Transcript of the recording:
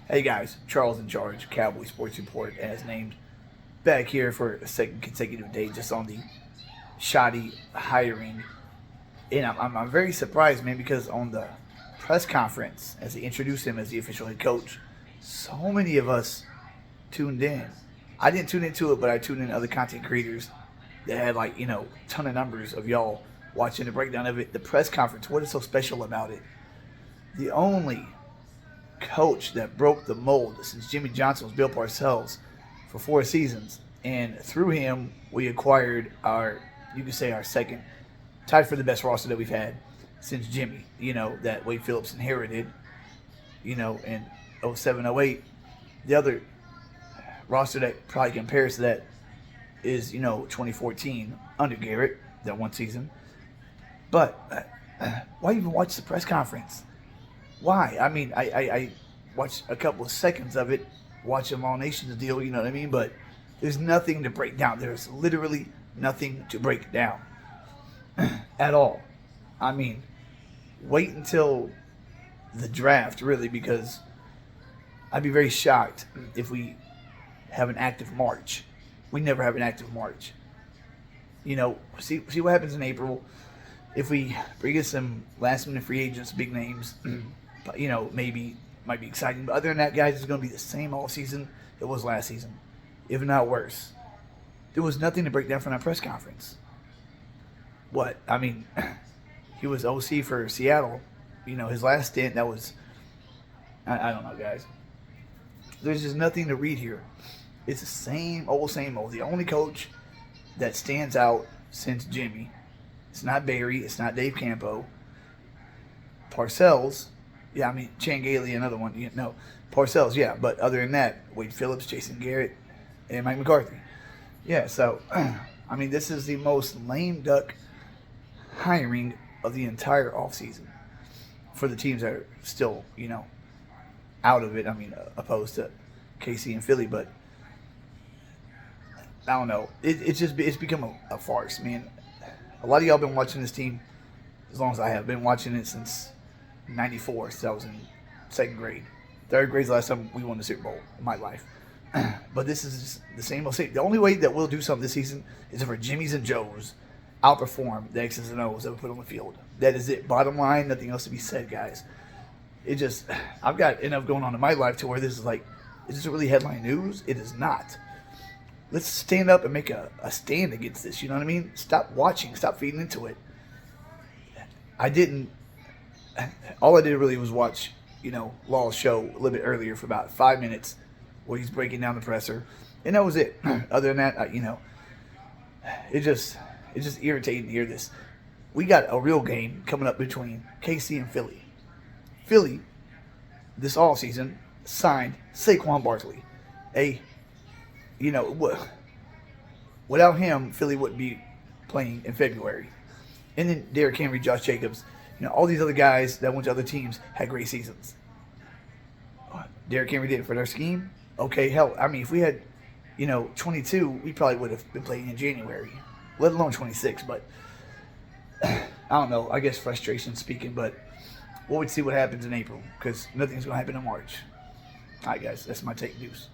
Hey guys, Charles in charge, Cowboys Sports Report, as named, back here for a second consecutive day just on the shoddy hiring. And I'm very surprised, man, because on the press conference, as they introduced him as the official head coach, so many of us tuned in. I didn't tune into it, but I tuned in other content creators that had, like, ton of numbers of y'all watching the breakdown of it. The press conference, what is so special about it? The only coach that broke the mold since Jimmy Johnson was Bill Parcells for 4 seasons, and through him we acquired you could say our second, tied for the best roster that we've had since Jimmy. That Wade Phillips inherited. In 07-08, the other roster that probably compares to that is 2014 under Garrett, that one season. But why even watch the press conference? Why? I mean, I watched a couple of seconds of it, watching All Nations deal, you know what I mean? But there's nothing to break down. There's literally nothing to break down at all. I mean, wait until the draft, really, because I'd be very shocked if we have an active March. We never have an active March. See what happens in April. If we bring in some last-minute free agents, big names, maybe might be exciting. But other than that, guys, it's going to be the same all season it was last season, if not worse. There was nothing to break down from that press conference. What? I mean, he was OC for Seattle. His last stint, that was, I don't know, guys. There's just nothing to read here. It's the same old, same old. The only coach that stands out since Jimmy, it's not Barry, it's not Dave Campo. Parcells, yeah, I mean, Chan Gailey, another one. Parcells, yeah. But other than that, Wade Phillips, Jason Garrett, and Mike McCarthy. Yeah, so, I mean, this is the most lame duck hiring of the entire offseason for the teams that are still, out of it. I mean, opposed to KC and Philly. But I don't know. It's become a farce, man. A lot of y'all been watching this team as long as I have. Been watching it since 94, so I was in second grade. Third grade's the last time we won the Super Bowl in my life. But this is just the same old same. The only way that we'll do something this season is if our Jimmys and Joes outperform the X's and O's that we put on the field. That is it. Bottom line, nothing else to be said, guys. I've got enough going on in my life to where this is like, is this really headline news? It is not. Let's stand up and make a stand against this. You know what I mean? Stop watching. Stop feeding into it. All I did really was watch, Law's show a little bit earlier for about 5 minutes where he's breaking down the presser. And that was it. Other than that, it's just irritating to hear this. We got a real game coming up between KC and Philly. Philly, this offseason, signed Saquon Barkley. Without him, Philly wouldn't be playing in February. And then Derrick Henry, Josh Jacobs, all these other guys that went to other teams had great seasons. Derrick Henry did it for their scheme. Okay, hell, I mean, if we had, 22, we probably would have been playing in January, let alone 26. But I don't know. I guess frustration speaking, but we'll see what happens in April because nothing's going to happen in March. All right, guys, that's my take news.